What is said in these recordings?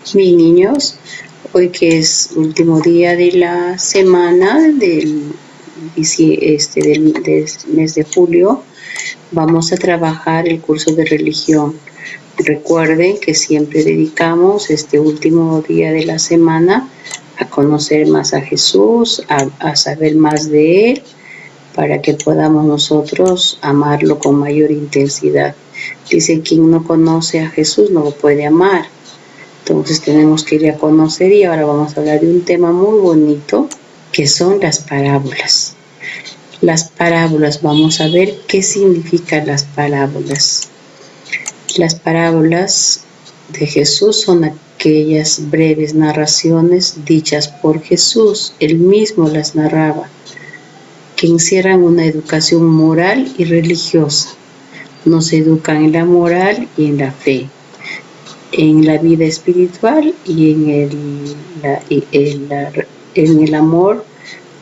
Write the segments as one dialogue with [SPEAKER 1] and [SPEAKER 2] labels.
[SPEAKER 1] Mis niños, hoy que es último día de la semana del mes de julio, vamos a trabajar el curso de religión. Recuerden que siempre dedicamos este último día de la semana a conocer más a Jesús, a saber más de Él, para que podamos nosotros amarlo con mayor intensidad. Dice, quien no conoce a Jesús no lo puede amar. Entonces tenemos que ir a conocer, y ahora vamos a hablar de un tema muy bonito que son las parábolas. Las parábolas, vamos a ver qué significan las parábolas. Las parábolas de Jesús son aquellas breves narraciones dichas por Jesús, Él mismo las narraba, que encierran una educación moral y religiosa. Nos educan en la moral y en la fe, en la vida espiritual y en el amor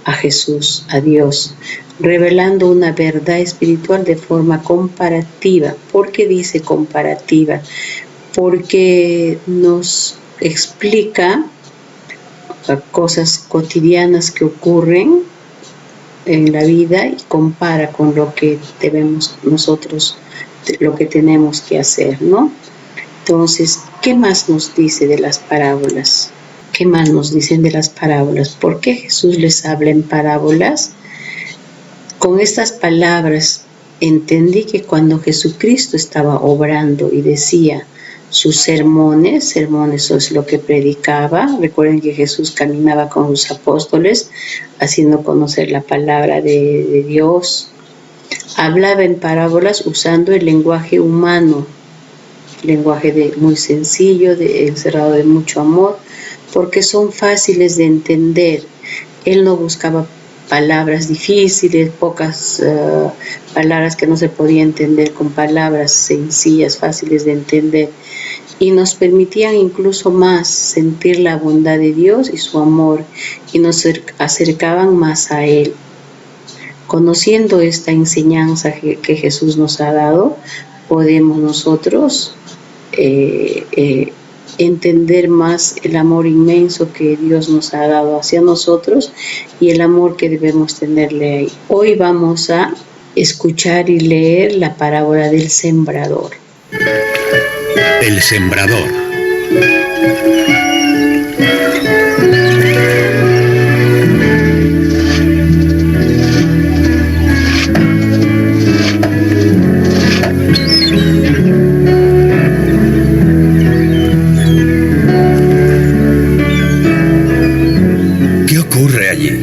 [SPEAKER 1] a Jesús, a Dios, revelando una verdad espiritual de forma comparativa. ¿Por qué dice comparativa? Porque nos explica cosas cotidianas que ocurren en la vida y compara con lo que debemos nosotros, lo que tenemos que hacer, ¿no? Entonces, ¿qué más nos dice de las parábolas? ¿Qué más nos dicen de las parábolas? ¿Por qué Jesús les habla en parábolas? Con estas palabras entendí que cuando Jesucristo estaba obrando y decía sus sermones es lo que predicaba. Recuerden que Jesús caminaba con sus apóstoles, haciendo conocer la palabra de Dios. Hablaba en parábolas usando el lenguaje humano, lenguaje muy sencillo, encerrado de mucho amor, porque son fáciles de entender. Él no buscaba palabras difíciles, pocas palabras que no se podía entender, con palabras sencillas, fáciles de entender, y nos permitían incluso más sentir la bondad de Dios y su amor, y nos acercaban más a Él. Conociendo esta enseñanza que Jesús nos ha dado, podemos nosotros entender más el amor inmenso que Dios nos ha dado hacia nosotros y el amor que debemos tenerle ahí. Hoy vamos a escuchar y leer la parábola del sembrador.
[SPEAKER 2] El sembrador.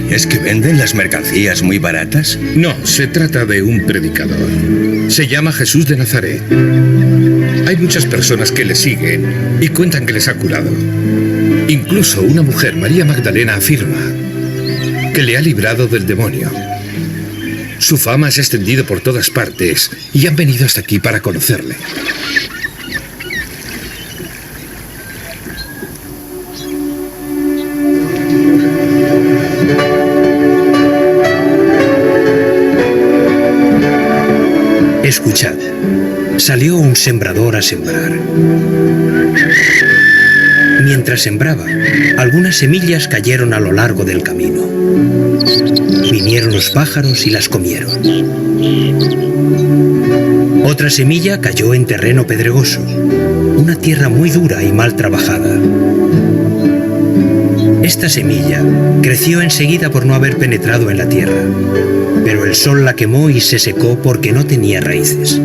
[SPEAKER 2] ¿Es que venden las mercancías muy baratas?
[SPEAKER 3] No, se trata de un predicador. Se llama Jesús de Nazaret. Hay muchas personas que le siguen y cuentan que les ha curado. Incluso una mujer, María Magdalena, afirma que le ha librado del demonio. Su fama se ha extendido por todas partes y han venido hasta aquí para conocerle.
[SPEAKER 2] Escuchad, salió un sembrador a sembrar. Mientras sembraba, algunas semillas cayeron a lo largo del camino. Vinieron los pájaros y las comieron. Otra semilla cayó en terreno pedregoso, una tierra muy dura y mal trabajada. Esta semilla creció enseguida por no haber penetrado en la tierra, pero el sol la quemó y se secó porque no tenía raíces.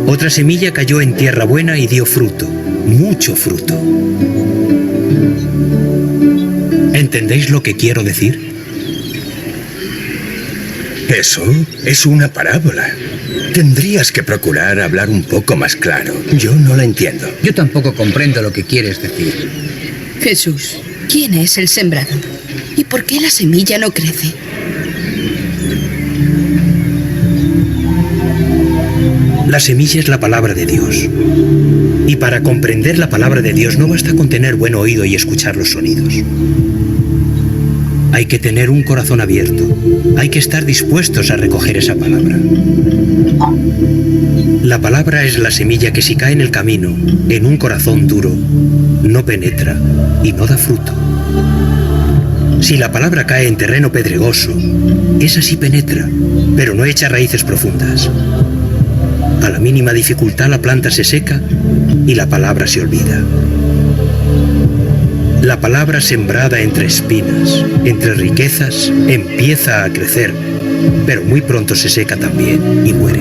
[SPEAKER 2] Otra semilla cayó en tierra buena y dio fruto, mucho fruto. ¿Entendéis lo que quiero decir?
[SPEAKER 4] Eso es una parábola. Tendrías que procurar hablar un poco más claro. Yo no la entiendo.
[SPEAKER 5] Yo tampoco comprendo lo que quieres decir.
[SPEAKER 6] Jesús, ¿quién es el sembrador? ¿Y por qué la semilla no crece?
[SPEAKER 2] La semilla es la palabra de Dios. Y para comprender la palabra de Dios no basta con tener buen oído y escuchar los sonidos. Hay que tener un corazón abierto. Hay que estar dispuestos a recoger esa palabra. La palabra es la semilla que si cae en el camino, en un corazón duro, no penetra y no da fruto. Si la palabra cae en terreno pedregoso, esa sí penetra, pero no echa raíces profundas. A la mínima dificultad la planta se seca y la palabra se olvida. La palabra sembrada entre espinas, entre riquezas, empieza a crecer, pero muy pronto se seca también y muere.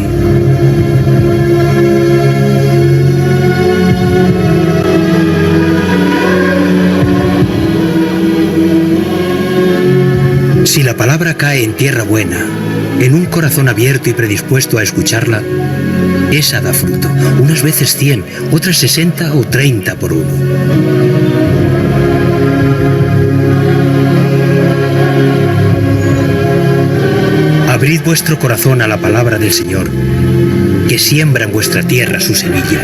[SPEAKER 2] Si la palabra cae en tierra buena, en un corazón abierto y predispuesto a escucharla, esa da fruto, unas veces 100, otras 60 o 30 por uno. Abrid vuestro corazón a la palabra del Señor, que siembra en vuestra tierra su semilla.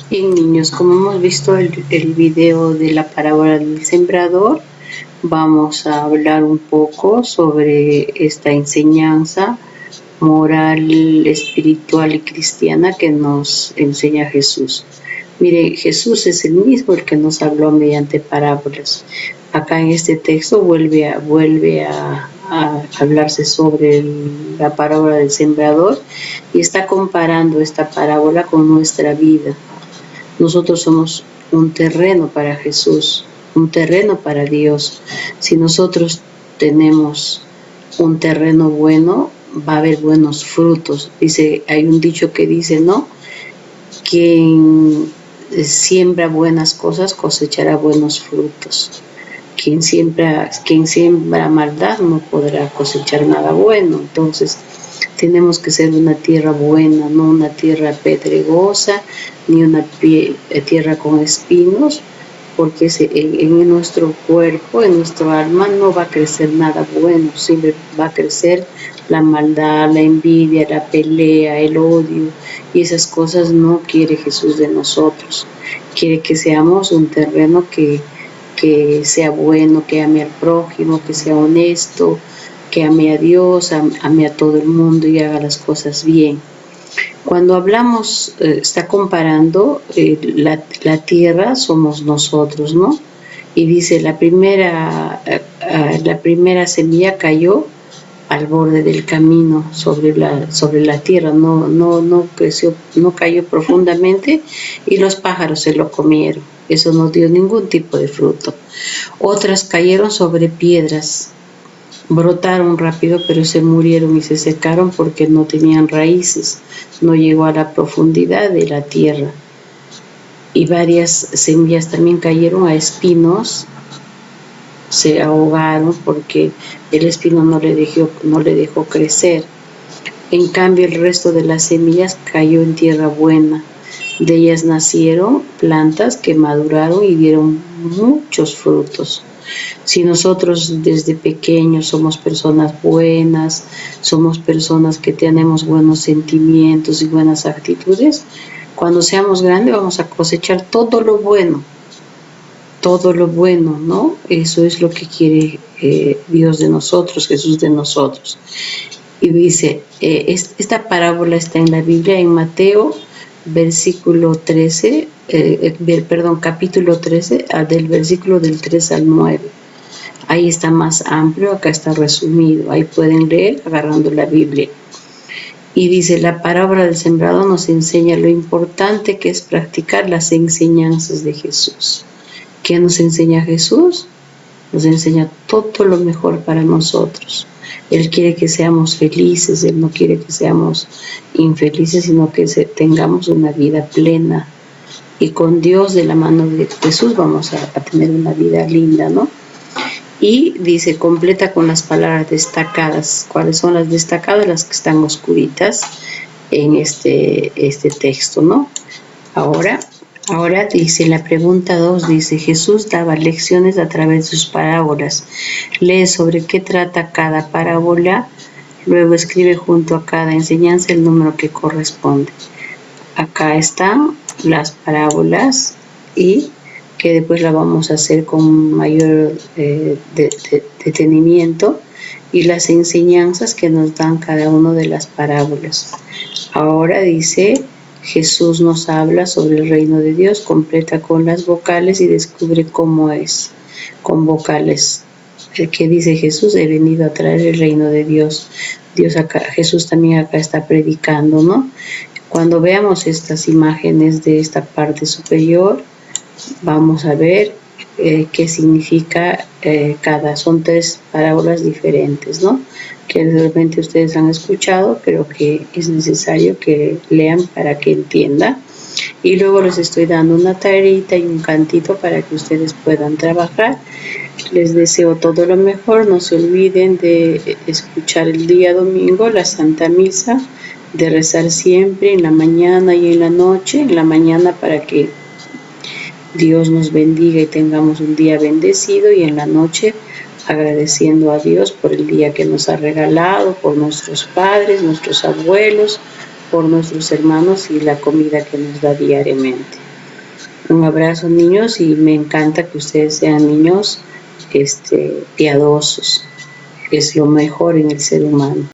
[SPEAKER 1] Bien, niños, como hemos visto el video de la parábola del sembrador, vamos a hablar un poco sobre esta enseñanza moral, espiritual y cristiana que nos enseña Jesús. Mire, Jesús es el mismo el que nos habló mediante parábolas. Acá en este texto vuelve a hablarse sobre la parábola del sembrador y está comparando esta parábola con nuestra vida. Nosotros somos un terreno para Jesús, un terreno para Dios. Si nosotros tenemos un terreno bueno, va a haber buenos frutos. Dice, hay un dicho que dice, ¿no? Quien siembra buenas cosas cosechará buenos frutos. Quien siembra maldad no podrá cosechar nada bueno. Entonces tenemos que ser una tierra buena, no una tierra pedregosa, ni una tierra con espinos, porque en nuestro cuerpo, en nuestro alma, no va a crecer nada bueno, siempre va a crecer la maldad, la envidia, la pelea, el odio, y esas cosas no quiere Jesús de nosotros. Quiere que seamos un terreno que sea bueno, que ame al prójimo, que sea honesto, que ame a Dios, ame a todo el mundo y haga las cosas bien. Cuando hablamos, está comparando la tierra somos nosotros, ¿no? Y dice, la primera semilla cayó al borde del camino sobre la tierra, no creció, no cayó profundamente y los pájaros se lo comieron. Eso no dio ningún tipo de fruto. Otras cayeron sobre piedras, brotaron rápido, pero se murieron y se secaron porque no tenían raíces, no llegó a la profundidad de la tierra. Y varias semillas también cayeron a espinos, se ahogaron porque el espino no le dejó crecer. En cambio, el resto de las semillas cayó en tierra buena. De ellas nacieron plantas que maduraron y dieron muchos frutos. Si nosotros desde pequeños somos personas buenas, somos personas que tenemos buenos sentimientos y buenas actitudes, cuando seamos grandes vamos a cosechar todo lo bueno, ¿no? Eso es lo que quiere Dios de nosotros, Jesús de nosotros. Y dice, esta parábola está en la Biblia, en Mateo, capítulo 13, del versículo del 3 al 9. Ahí está más amplio, acá está resumido. Ahí pueden leer agarrando la Biblia. Y dice, la parábola del sembrado nos enseña lo importante que es practicar las enseñanzas de Jesús. ¿Qué nos enseña Jesús? Nos enseña todo lo mejor para nosotros. Él quiere que seamos felices, Él no quiere que seamos infelices, sino que tengamos una vida plena. Y con Dios, de la mano de Jesús, vamos a tener una vida linda, ¿no? Y dice, completa con las palabras destacadas. ¿Cuáles son las destacadas? Las que están oscuritas en este texto, ¿no? Ahora dice, la pregunta 2 dice, Jesús daba lecciones a través de sus parábolas. Lee sobre qué trata cada parábola, luego escribe junto a cada enseñanza el número que corresponde. acá están las parábolas y que después la vamos a hacer con mayor detenimiento, y las enseñanzas que nos dan cada una de las parábolas. Ahora dice, Jesús nos habla sobre el reino de Dios, completa con las vocales y descubre cómo es con vocales. El que dice Jesús, he venido a traer el reino de Dios. Jesús también acá está predicando, ¿no? Cuando veamos estas imágenes de esta parte superior, vamos a ver qué significa son 3 parábolas diferentes, ¿no? Que realmente ustedes han escuchado, pero que es necesario que lean para que entiendan. Y luego les estoy dando una tareita y un cantito para que ustedes puedan trabajar. Les deseo todo lo mejor. No se olviden de escuchar el día domingo la Santa Misa, de rezar siempre en la mañana y en la noche. En la mañana para que Dios nos bendiga y tengamos un día bendecido, y en la noche agradeciendo a Dios por el día que nos ha regalado, por nuestros padres, nuestros abuelos, por nuestros hermanos y la comida que nos da diariamente. Un abrazo, niños, y me encanta que ustedes sean niños piadosos. Es lo mejor en el ser humano.